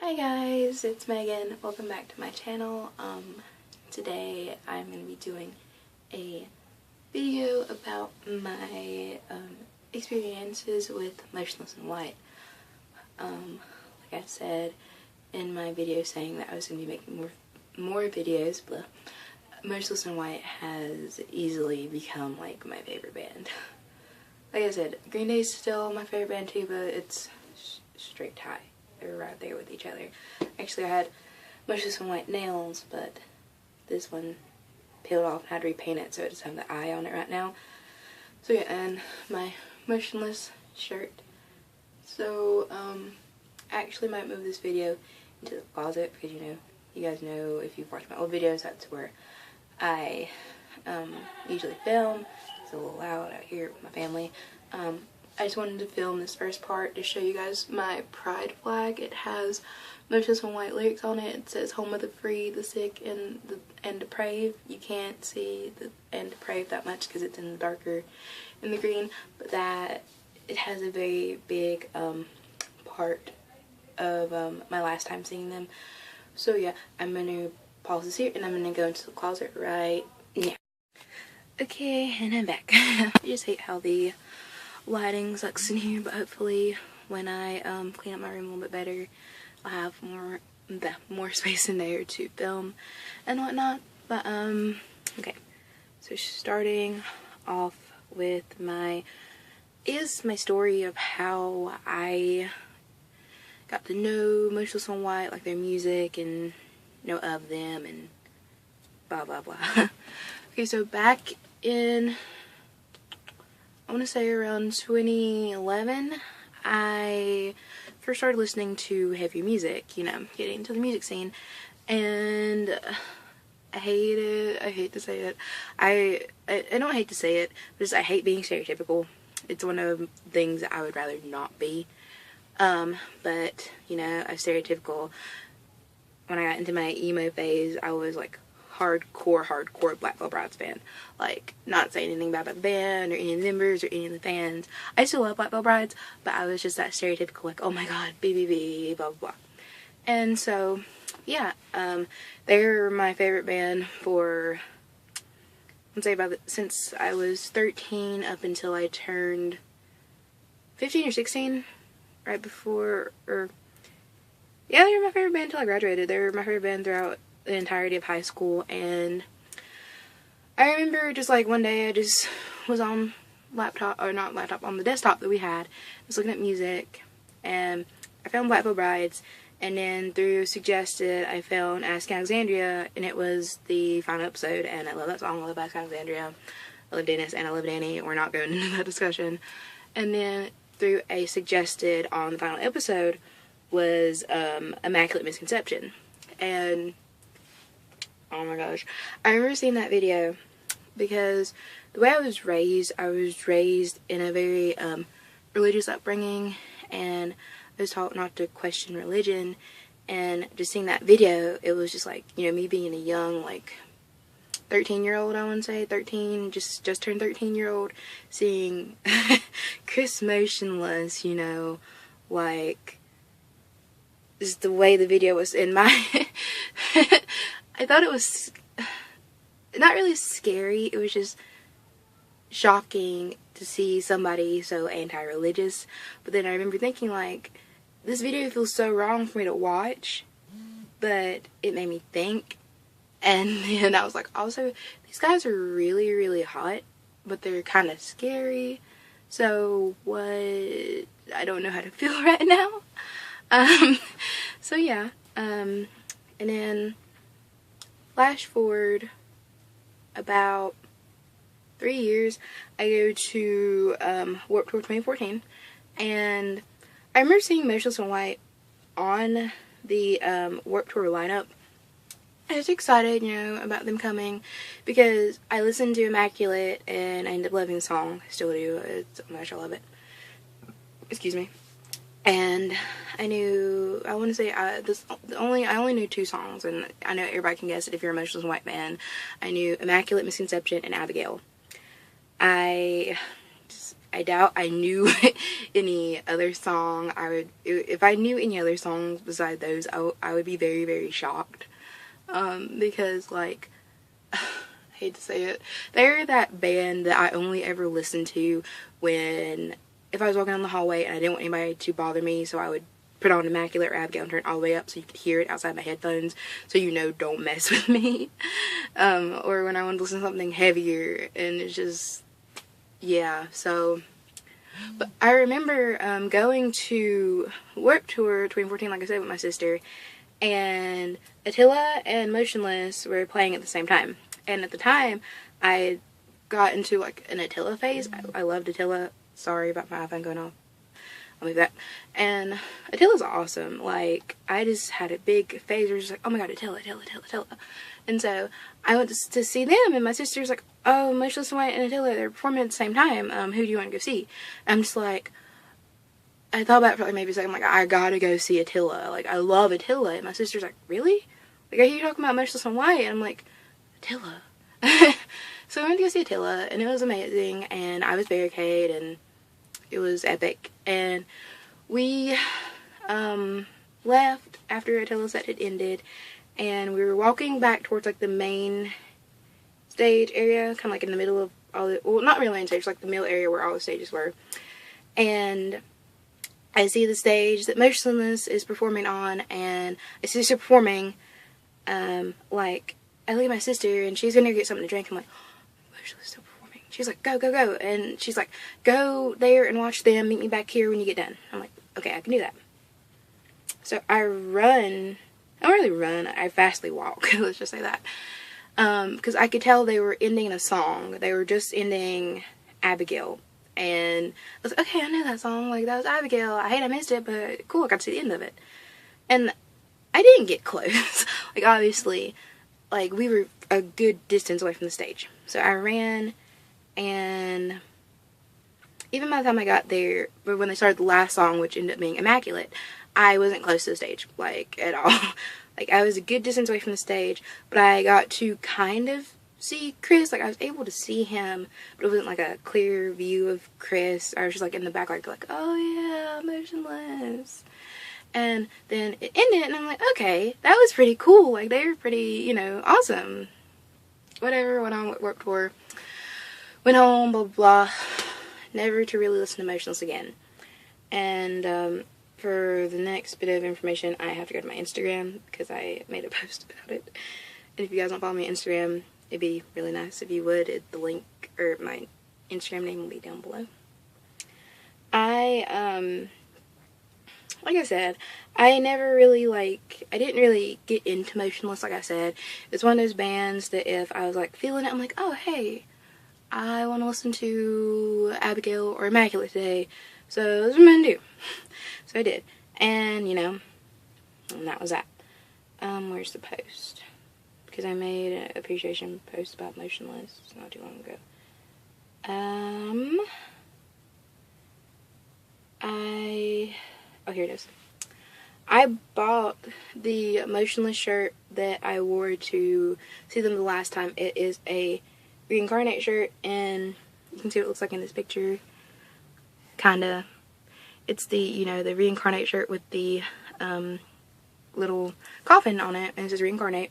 Hi guys, it's Megan. Welcome back to my channel. Today I'm going to be doing a video about my experiences with Motionless and White. Like I said in my video saying that I was going to be making more videos, but Motionless and White has easily become like my favorite band. Like I said, Green Day's still my favorite band too, but it's straight tie. They're right there with each other. Actually, I had Motionless and White nails, but this one peeled off and I had to repaint it, so I just have the eye on it right now. So yeah, and my Motionless shirt. So, I actually might move this video into the closet because, you guys know if you've watched my old videos, that's where I usually film. It's a little loud out here with my family. I just wanted to film this first part to show you guys my pride flag. It has Motionless and White lyrics on it. It says home of the free, the sick, and depraved. You can't see the and depraved that much because it's in the darker in the green, but that it has a very big part of my last time seeing them. So yeah, I'm gonna pause this here and I'm gonna go into the closet right now. Okay, and I'm back. I just hate how the lighting sucks in here, but hopefully when I clean up my room a little bit better, I'll have more space in there to film and whatnot. But okay, so starting off with my story of how I got to know Motionless and White, like their music and know of them and blah blah blah. Okay, so back in, I want to say around 2011, I first started listening to heavy music, getting into the music scene, and I hate it. I hate to say it. I don't hate to say it, but just I hate being stereotypical. It's one of the things that I would rather not be. But, I'm stereotypical. When I got into my emo phase, I was like hardcore Black Veil Brides fan. Like, not saying anything bad about the band or any of the members or any of the fans. I still love Black Veil Brides, but I was just that stereotypical, like, oh my god, BBB, blah blah blah. And so, yeah, they're my favorite band for, I'd say since I was 13 up until I turned 15 or 16, right before, yeah, they were my favorite band until I graduated. They were my favorite band throughout the entirety of high school. And I remember just like one day I just was on on the desktop that we had, just looking at music, and I found Black Veil Brides, and then through Suggested I found Ask Alexandria, and it was the final episode, and I love that song. I love Ask Alexandria, I love Dennis, and I love Danny. We're not going into that discussion. And then through a Suggested on the final episode was Immaculate Misconception. And oh my gosh, I remember seeing that video because the way I was raised in a very religious upbringing, and I was taught not to question religion. And just seeing that video, it was just like, me being a young, like, 13-year-old, I want to say, 13, just turned 13-year-old, seeing Chris Motionless, like, just the way the video was in my I thought it was not really scary, it was just shocking to see somebody so anti-religious. But then I remember thinking, like, this video feels so wrong for me to watch, but it made me think. And then I was like, also, these guys are really, really hot, but they're kind of scary. So what? I don't know how to feel right now. So yeah, and then flash forward about 3 years, I go to Warped Tour 2014, and I remember seeing Motionless and White on the Warped Tour lineup. I was excited, about them coming, because I listened to Immaculate and I ended up loving the song. I still do. It's, oh my gosh, I love it. Excuse me. And I knew, I want to say, I only knew 2 songs, and I know everybody can guess it if you're a Motionless and White fan. I knew Immaculate Misconception and Abigail. I I doubt I knew any other song. If I knew any other songs besides those, I would be very, very shocked. Because, like, I hate to say it, they're that band that I only ever listened to if I was walking down the hallway and I didn't want anybody to bother me, so I would put on Immaculate or Abigail and turn it all the way up so you could hear it outside my headphones, so don't mess with me. Or when I wanted to listen to something heavier, and it's just, yeah, so. But I remember going to Warped Tour 2014, like I said, with my sister, and Attila and Motionless were playing at the same time. And at the time, I got into like an Attila phase. I loved Attila. Sorry about my iPhone going off. I'll move that. And Attila's awesome. Like, I just had a big phase where I was just like, oh my god, Attila. And so I went to see them, and my sister's like, oh, Motionless and Attila, they're performing at the same time. Who do you want to go see? I'm just like, I thought about it for like maybe a second. I'm like, I gotta go see Attila. Like, I love Attila. And my sister's like, really? Like, are you talking about Motionless and White? And I'm like, Attila. So I went to go see Attila, and it was amazing, and I was barricade, and it was epic. And we left after Attila's set had ended, and we were walking back towards like the main stage area, kind of like in the middle of all the, well, not really main stage, like the middle area where all the stages were. And I see the stage that Motionless is performing on, and I see her performing, like, I look at my sister, and she's gonna get something to drink. I'm like, Motionless still performing. She's like, go, go, go. And she's like, go there and watch them. Meet me back here when you get done. I'm like, okay, I can do that. So I run. I don't really run. I fastly walk. Let's just say that. Because I could tell they were ending a song. They were just ending Abigail. And I was like, okay, I know that song. Like, that was Abigail. I hate I missed it, but cool, I got to see the end of it. And I didn't get close. Like, obviously, like, we were a good distance away from the stage. So I ran, and even by the time I got there, but when they started the last song, which ended up being Immaculate, I wasn't close to the stage, like, at all. Like, I was a good distance away from the stage, but I got to kind of see Chris. Like, I was able to see him, but it wasn't like a clear view of Chris. I was just like in the back, like, oh yeah, Motionless. And then it ended, and I'm like, okay, that was pretty cool. Like, they were pretty, you know, awesome. Whatever, went on with Warped Tour. Went home, blah, blah, blah. Never to really listen to Motionless again. And, for the next bit of information, I have to go to my Instagram, because I made a post about it. And if you guys don't follow me on Instagram, it'd be really nice if you would. The link, or my Instagram name will be down below. Like I said, I didn't really get into Motionless, like I said. It's one of those bands that if I was, like, feeling it, I'm like, oh, hey, I want to listen to Abigail or Immaculate today, so that's what I'm going to do. So I did. And, you know, and that was that. Where's the post? Because I made an appreciation post about Motionless not too long ago. Oh, here it is. I bought the Motionless shirt that I wore to see them the last time. It is a Reincarnate shirt, and you can see what it looks like in this picture. Kinda. It's the, you know, the Reincarnate shirt with the little coffin on it, and it says Reincarnate.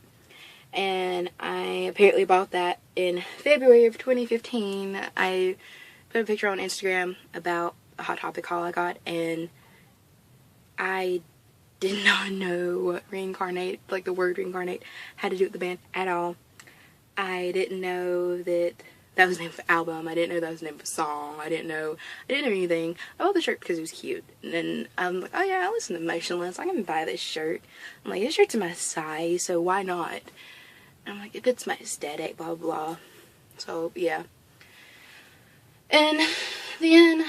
And I apparently bought that in February of 2015. I put a picture on Instagram about a Hot Topic haul I got, and I did not know what Reincarnate, like the word Reincarnate, had to do with the band at all. I didn't know that that was the name of the album. I didn't know that was the name of a song. I didn't know anything. I bought the shirt because it was cute. And then I'm like, oh yeah, I listen to Motionless. I can buy this shirt. I'm like, this shirt's in my size, so why not? And I'm like, it fits my aesthetic, blah, blah. So, yeah. And then,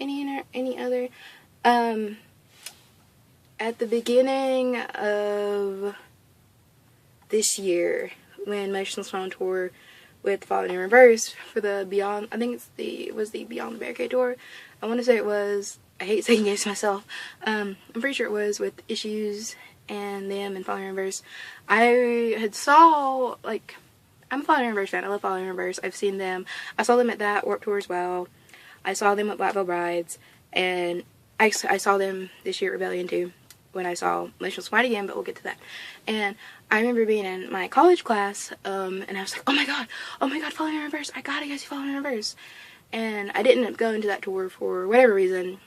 any other, at the beginning of this year, when Motionless went on tour with Falling in Reverse for the Beyond, I think it was the Beyond the Barricade tour. I want to say it was, I hate saying yes myself, I'm pretty sure it was with Issues and them and Falling in Reverse. I had saw, like, I'm a Falling in Reverse fan. I love Falling in Reverse. I've seen them. I saw them at that Warped Tour as well. I saw them at Black Veil Brides, and I saw them this year at Rebellion too, when I saw Motionless again, but we'll get to that. And I remember being in my college class, and I was like, oh my god, Falling in Reverse, I gotta go see Falling in Reverse. And I didn't go into that tour for whatever reason,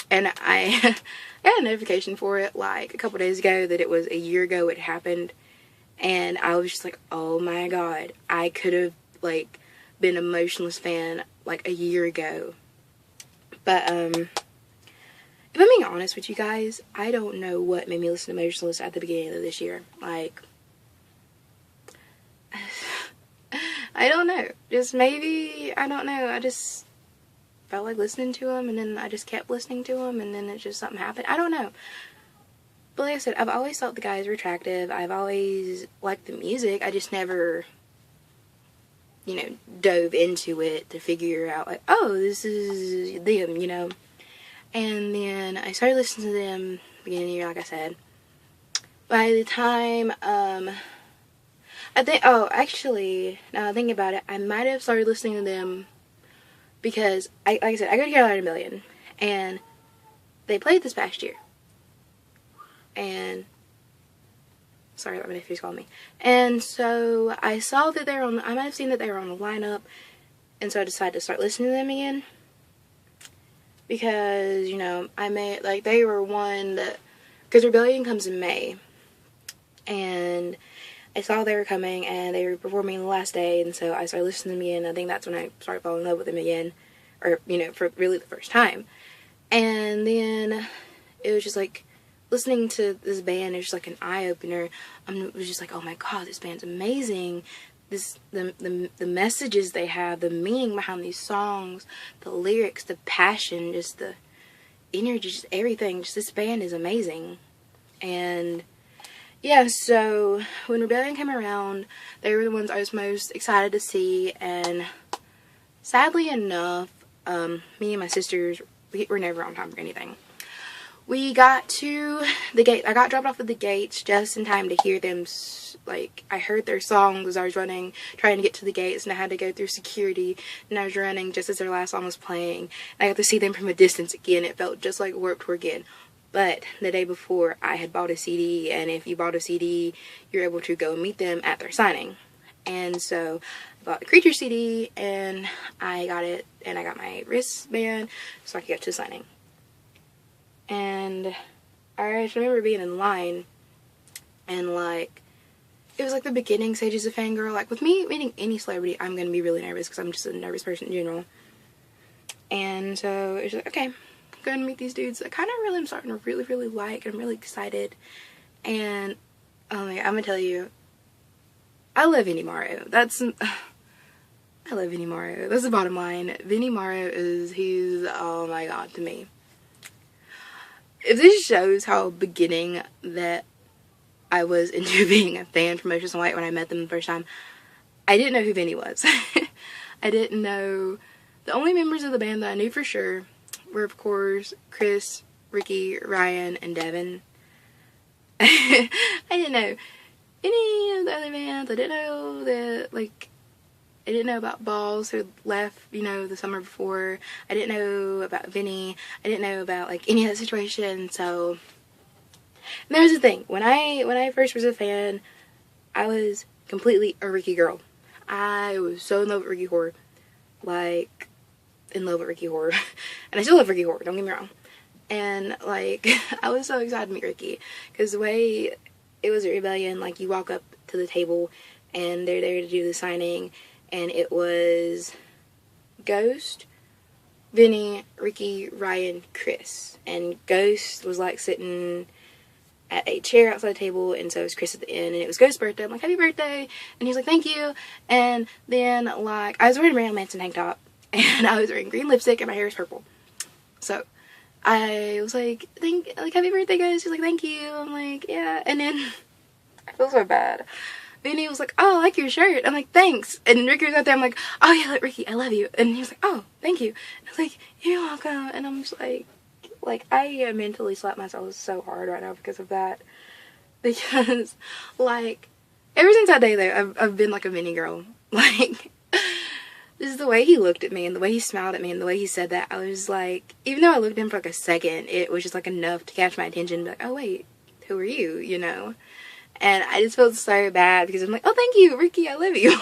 and I got a notification for it like a couple days ago that it was a year ago it happened, and I was just like, oh my god, I could have like been a Motionless fan like a year ago. But if I'm being honest with you guys, I don't know what made me listen to Motionless at the beginning of this year. Like, I don't know. Just maybe, I don't know. I just felt like listening to them, and then I just kept listening to them, and then it just something happened. I don't know. But like I said, I've always thought the guys were attractive. I've always liked the music. I just never, you know, dove into it to figure out like, oh, this is them, you know. And then I started listening to them beginning of the year, like I said. By the time, I think, oh, actually, now I think about it, I might have started listening to them because, like I said, I go to Carolina Million, and they played this past year. And, sorry, let me know if he's calling me. And so, I saw that they were on, I might have seen that they were on the lineup, and so I decided to start listening to them again. Because, you know, like, they were one that, because Rebellion comes in May, and I saw they were coming, and they were performing the last day, and so I started listening to them again. I think that's when I started falling in love with them again, or, you know, for really the first time. And then it was just like, listening to this band is just like an eye-opener. It was just like, oh my god, this band's amazing. The messages they have, the meaning behind these songs, the lyrics, the passion, just the energy, just everything. Just this band is amazing. And yeah, so when Rebellion came around, they were the ones I was most excited to see. And sadly enough, me and my sisters, we were never on time for anything. We got to the gate. I got dropped off at the gates just in time to hear them. Like, I heard their songs as I was running, trying to get to the gates, and I had to go through security, and I was running just as their last song was playing. And I got to see them from a distance again. It felt just like Warped Tour again. But the day before, I had bought a CD, and if you bought a CD, you're able to go meet them at their signing. And so I bought the Creature CD, and I got it, and I got my wristband so I could get to the signing. And I just remember being in line, and like, it was like the beginning stages of fangirl. Like, with me meeting any celebrity, I'm going to be really nervous because I'm just a nervous person in general. And so it was like, okay, I'm going to meet these dudes. I kind of really am starting to really like. I'm really excited. And oh my god, I'm going to tell you, I love Vinnie Morrow. I love Vinnie Morrow. That's the bottom line. Vinnie Morrow he's, oh my god, to me. If this shows how beginning that I was into being a fan from Motionless White when I met them the first time, I didn't know who Vinnie was. I didn't know. The only members of the band that I knew for sure were, of course, Chris, Ricky, Ryan, and Devin. I didn't know any of the other bands. I didn't know that, like, I didn't know about Balls, who had left, you know, the summer before. I didn't know about Vinnie. I didn't know about, like, any of that situation. So, and that was the thing. When I first was a fan, I was completely a Ricky girl. I was so in love with Ricky Horror. Like, in love with Ricky Horror. And I still love Ricky Horror, don't get me wrong. And, like, I was so excited to meet Ricky. Because the way it was at Rebellion, like, you walk up to the table, and they're there to do the signing. And it was Ghost, Vinnie, Ricky, Ryan, Chris. And Ghost was like sitting at a chair outside the table, and so was Chris at the end. And it was Ghost's birthday. I'm like, happy birthday. And he's like, thank you. And then, like, I was wearing a Marilyn Manson tank top, and I was wearing green lipstick, and my hair was purple. So I was like, happy birthday, guys. She's like, thank you. I'm like, yeah. And then I feel so bad. Vinnie was like, oh, I like your shirt. I'm like, thanks. And Ricky was out there. I'm like, oh yeah, Ricky, I love you. And he was like, oh, thank you. I was like, you're welcome. And I'm just like I mentally slap myself so hard right now because of that. Because, like, ever since that day though, I've been like a mini girl. Like, this is the way he looked at me and the way he smiled at me and the way he said that. I was like, even though I looked at him for like a second, it was just like enough to catch my attention and be like, oh wait, who are you, you know? And I just felt so bad because I'm like, oh thank you, Ricky, I love you.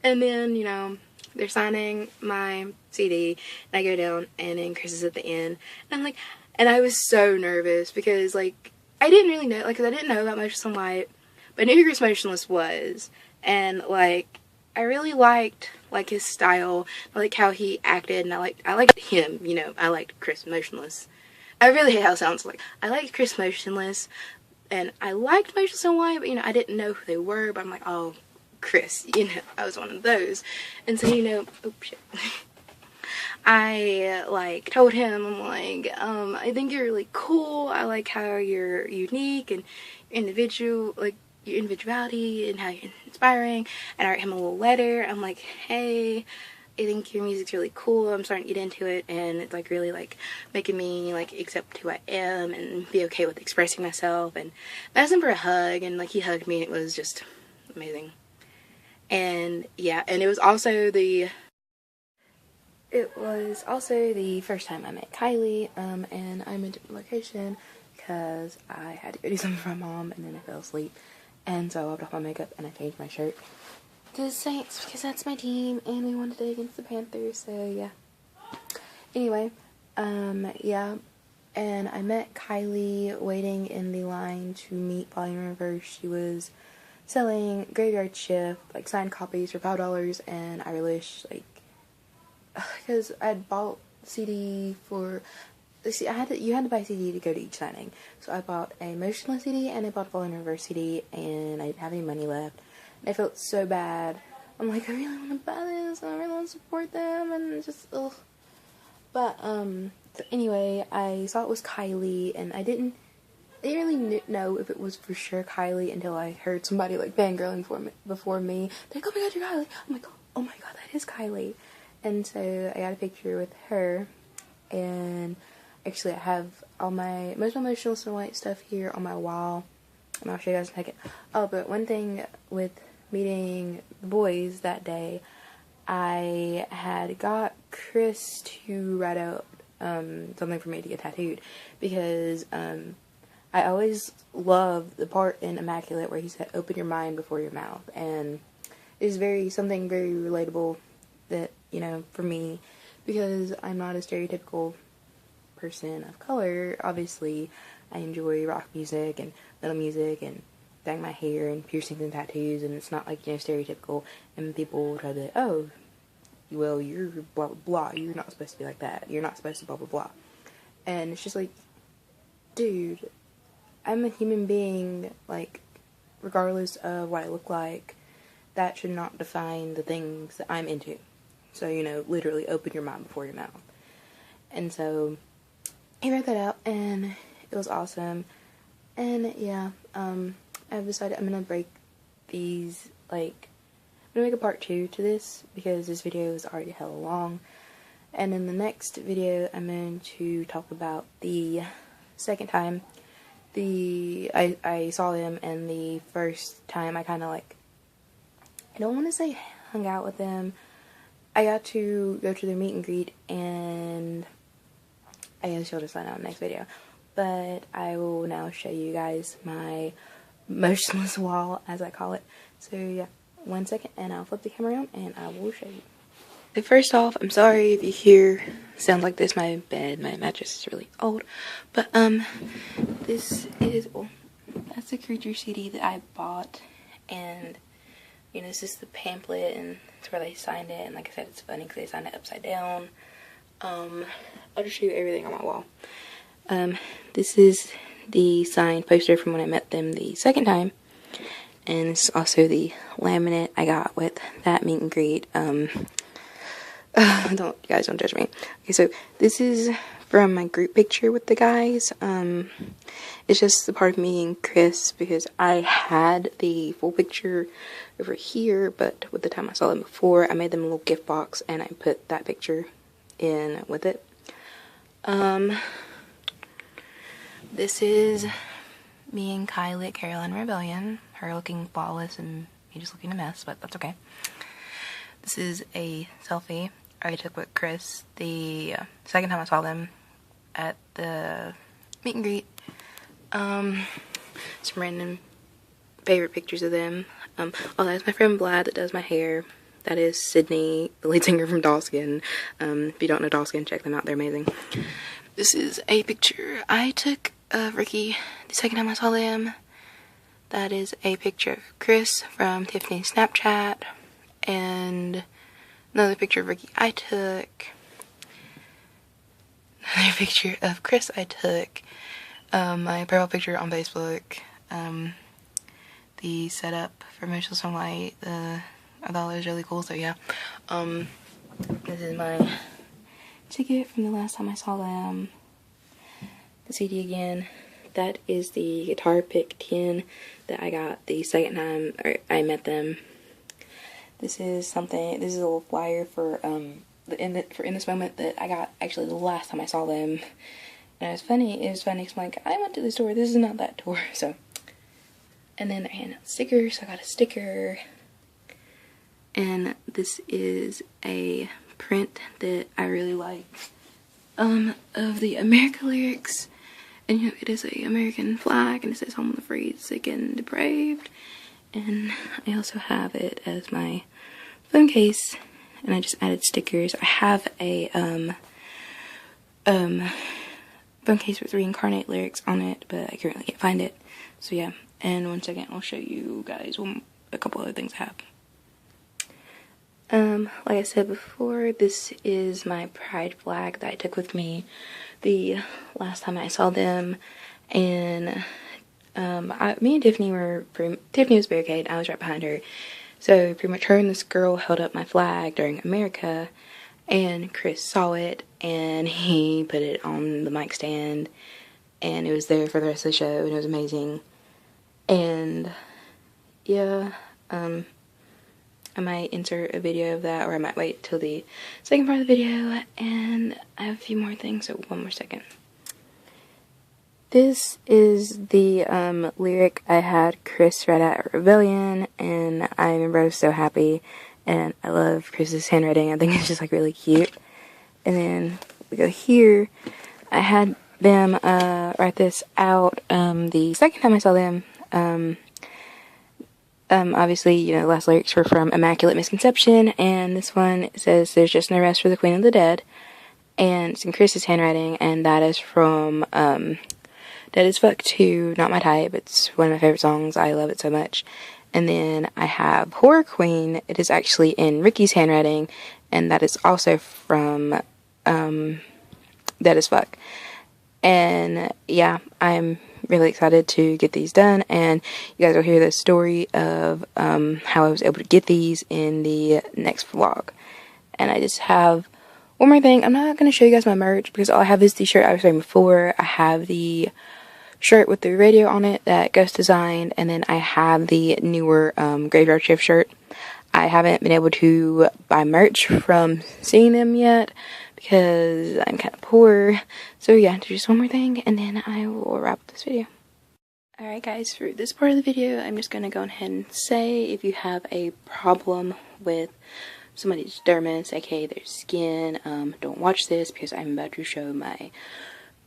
And then, you know, they're signing my CD and I go down and then Chris is at the end. And I'm like, and I was so nervous because like, I didn't really know, like, cause I didn't know about Motionless White, but I knew who Chris Motionless was. And like, I really liked like his style. I liked how he acted, and I liked him. You know, I liked Chris Motionless. I really hate how it sounds. Like, I liked Chris Motionless, and I liked Motionless and White, but you know, I didn't know who they were. But I'm like, oh, Chris, you know, I was one of those. And so, you know, oh shit. I like told him, I'm like, I think you're really cool. I like how you're unique and individual, like your individuality and how you're inspiring. And I wrote him a little letter. I'm like, hey, I think your music's really cool. I'm starting to get into it, and it's like really like making me like accept who I am and be okay with expressing myself. And I asked him for a hug, and like he hugged me, and it was just amazing. And yeah, and it was also the first time I met Kylie, and I went to the location because I had to go do something for my mom, and then I fell asleep, and so I wiped off my makeup and I changed my shirt to the Saints because that's my team, and we won today against the Panthers, so yeah. Anyway, yeah, and I met Kylie waiting in the line to meet Polly in Reverse. She was selling Graveyard Shift, like signed copies for $5, and I really wish, like, because I'd bought CD for, see, you had to buy a CD to go to each signing, so I bought a Motionless CD and I bought a Falling Reverse CD, and I didn't have any money left, and I felt so bad. I'm like, I really want to buy this, and I really want to support them, and it's just, ugh. But, so anyway, I saw it was Kylie, and I didn't really know if it was for sure Kylie until I heard somebody, like, fangirling before me. They're like, oh my god, you're Kylie. I'm like, oh my god, that is Kylie. And so I got a picture with her, and actually I have all my most of my Motionless and White stuff here on my wall, and I'll show you guys in a second. Oh, but one thing with meeting the boys that day, I had got Chris to write out something for me to get tattooed, because I always loved the part in Immaculate where he said, open your mind before your mouth, and it's something very relatable that, you know, for me, because I'm not a stereotypical person of color. Obviously, I enjoy rock music and metal music and dyeing my hair and piercings and tattoos, and it's not like, you know, stereotypical, and people try to be like, oh, well, you're blah, blah, blah, you're not supposed to be like that, you're not supposed to blah, blah, blah, and it's just like, dude, I'm a human being, like, regardless of what I look like, that should not define the things that I'm into. So, you know, literally open your mind before your mouth. And so, he wrote that out, and it was awesome. And, yeah, I've decided I'm gonna break these, like, I'm gonna make a part 2 to this, because this video is already hella long. And in the next video, I'm going to talk about the second time I saw him, and the first time I kind of, like, I don't want to say hung out with them. I got to go to their meet and greet, and I guess you'll just find out in the next video. But I will now show you guys my Motionless wall, as I call it. So yeah, 1 second, and I'll flip the camera around, and I will show you. So first off, I'm sorry if you hear sounds like this. My mattress is really old. But this is, well, that's the Creature CD that I bought, and you know, this is the pamphlet, and it's where they signed it, and like I said, it's funny because they signed it upside down. I'll just show you everything on my wall. This is the signed poster from when I met them the second time, and this is also the laminate I got with that meet and greet. You guys don't judge me. Okay, so this is from my group picture with the guys. It's just the part of me and Chris, because I had the full picture over here, but with the time I saw them before, I made them a little gift box, and I put that picture in with it. This is me and Kylie at Caroline Rebellion. her looking flawless and me just looking a mess, but that's okay. This is a selfie I took with Chris the second time I saw them at the meet and greet. Some random favorite pictures of them. Oh, that's my friend Vlad that does my hair. That is Sydney, the lead singer from Dollskin. If you don't know Dollskin, check them out, they're amazing. This is a picture I took of Ricky the second time I saw them. That is a picture of Chris from Tiffany's Snapchat, and another picture of Ricky I took. Another picture of Chris I took. My profile picture on Facebook. The setup for Motionless Light. I thought it was really cool, so yeah. This is my ticket from the last time I saw them. The CD again. That is the guitar pick 10 that I got the second time I met them. This is a little flyer for In This Moment that I got actually the last time I saw them. And it was funny because I'm like, I went to the store, this is not that tour, so. And then I handed out stickers, so I got a sticker. And this is a print that I really like of the America lyrics. And you know, it is a American flag, and it says home of the free, sick and depraved. And I also have it as my phone case, and I just added stickers. I have a phone case with Reincarnate lyrics on it, but I currently can't find it. So yeah, and one second I'll show you guys a couple other things I have. Like I said before, this is my pride flag that I took with me the last time I saw them, and me and Tiffany Tiffany was barricaded, I was right behind her, so pretty much her and this girl held up my flag during America, and Chris saw it, and he put it on the mic stand, and it was there for the rest of the show, and it was amazing. And yeah, I might insert a video of that, or I might wait till the second part of the video, and I have a few more things, so one more second. This is the lyric I had Chris read at Rebellion, and I remember I was so happy, and I love Chris's handwriting. I think it's just like really cute. And then we go here. I had them write this out the second time I saw them. Obviously, you know, the last lyrics were from Immaculate Misconception, and this one says, "There's just no rest for the Queen of the Dead," and it's in Chris's handwriting, and that is from Dead as Fuck 2, Not My Type. It's one of my favorite songs. I love it so much. And then I have Horror Queen. It is actually in Ricky's handwriting, and that is also from Dead as Fuck. And yeah, I'm really excited to get these done, and you guys will hear the story of how I was able to get these in the next vlog. And I just have one more thing. I'm not going to show you guys my merch because all I have is the shirt I was wearing before. I have the shirt with the radio on it that Ghost designed, and then I have the newer Graveyard Shift shirt. I haven't been able to buy merch from seeing them yet because I'm kind of poor. So yeah, there's just one more thing, and then I will wrap up this video. Alright guys, for this part of the video, I'm just going to go ahead and say, if you have a problem with somebody's dermis, aka their skin, don't watch this because I'm about to show my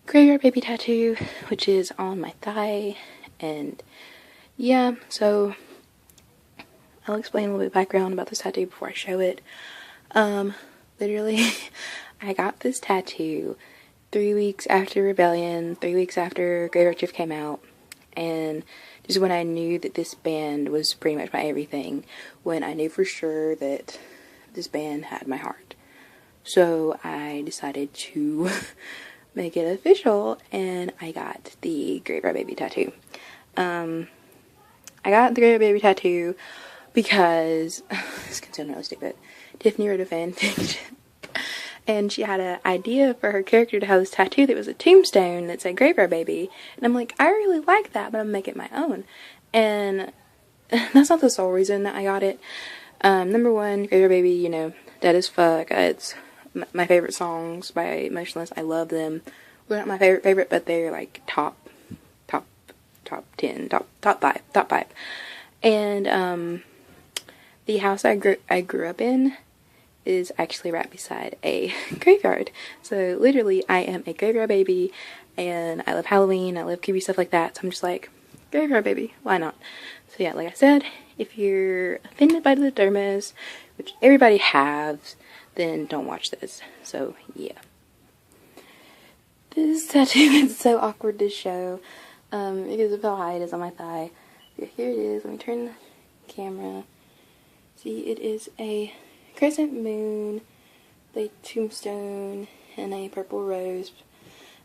Graveyard Baby tattoo, which is on my thigh. And yeah, so I'll explain a little bit of background about this tattoo before I show it. Literally, I got this tattoo 3 weeks after Rebellion, 3 weeks after Graveyard Shift came out, and just when I knew that this band was pretty much my everything, when I knew for sure that this band had my heart. So I decided to make it official, and I got the Graveyard Baby tattoo. I got the Graveyard Baby tattoo because this can sound really stupid. Tiffany wrote a fanfiction, and she had an idea for her character to have this tattoo that was a tombstone that said Graveyard Baby, and I'm like, I really like that, but I'm gonna make it my own. And that's not the sole reason that I got it. Number one, Graveyard Baby, you know, Dead as Fuck. It's my favorite songs by Motionless. I love them. They're not my favorite, but they're like top 10, top 5. And the house I grew up in is actually right beside a graveyard. So literally I am a graveyard baby, and I love Halloween, I love creepy stuff like that, so I'm just like, graveyard baby, why not? So yeah, like I said, if you're offended by the dermis, which everybody has, then don't watch this. So yeah. This tattoo is so awkward to show because of how high it is on my thigh. So here it is. Let me turn the camera. See, it is a crescent moon, a tombstone, and a purple rose.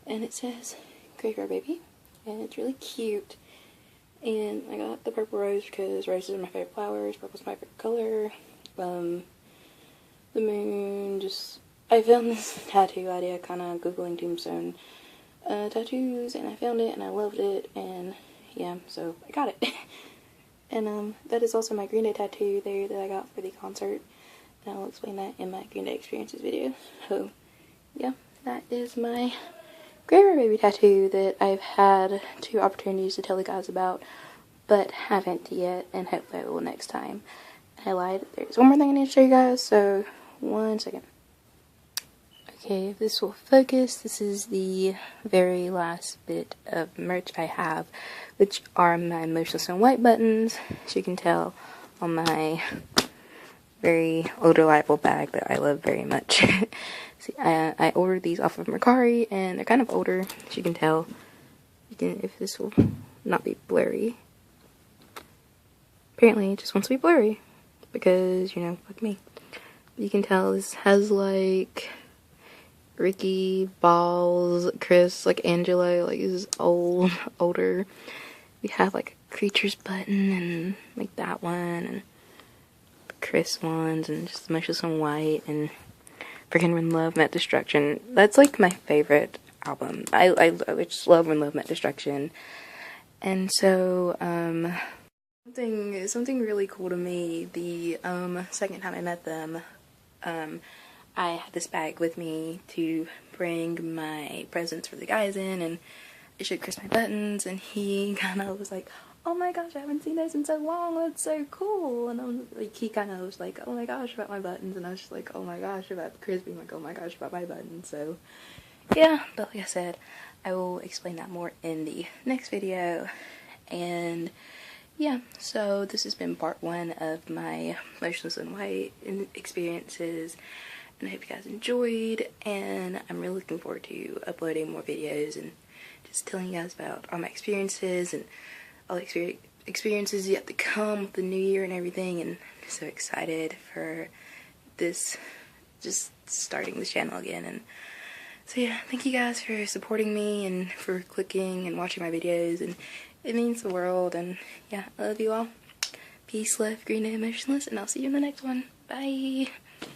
And it says graveyard baby. And it's really cute. And I got the purple rose because roses are my favorite flowers. Purple's my favorite color. The moon, just... I found this tattoo idea kind of googling tombstone tattoos, and I found it and I loved it, and yeah, so I got it. And that is also my Green Day tattoo there that I got for the concert, and I'll explain that in my Green Day experiences video. So yeah, that is my graveyard baby tattoo that I've had 2 opportunities to tell the guys about, but haven't yet, and hopefully I will next time. And I lied, there's one more thing I need to show you guys, so 1 second. Okay, if this will focus, this is the very last bit of merch I have, which are my Motionless and white buttons, as you can tell on my very old reliable bag that I love very much. See, I ordered these off of Mercari, and they're kind of older, as you can tell. If this will not be blurry. Apparently it just wants to be blurry, because, you know, fuck me. You can tell this has like Ricky, Balls, Chris, like Angelo, like this is older. We have like a Creatures button, and like that one, and the Chris ones, and just Motionless and White, and freaking When Love Met Destruction. That's like my favorite album. I just love When Love Met Destruction. And so, something really cool to me, the second time I met them, I had this bag with me to bring my presents for the guys in, and I showed Chris my buttons, and he kind of was like, oh my gosh, I haven't seen those in so long, that's so cool. And I was like, he kind of was like, oh my gosh, about my buttons, and I was just like, oh my gosh, about Chris being like, oh my gosh, about my buttons. So yeah, but like I said, I will explain that more in the next video. And yeah, so this has been part 1 of my Motionless and White experiences, and I hope you guys enjoyed, and I'm really looking forward to uploading more videos and just telling you guys about all my experiences and all the experiences yet to come with the new year and everything, and I'm so excited for this, just starting this channel again. And so yeah, thank you guys for supporting me and for clicking and watching my videos, and it means the world. And yeah, I love you all. Peace, love, Green Day, Motionless, and I'll see you in the next one. Bye!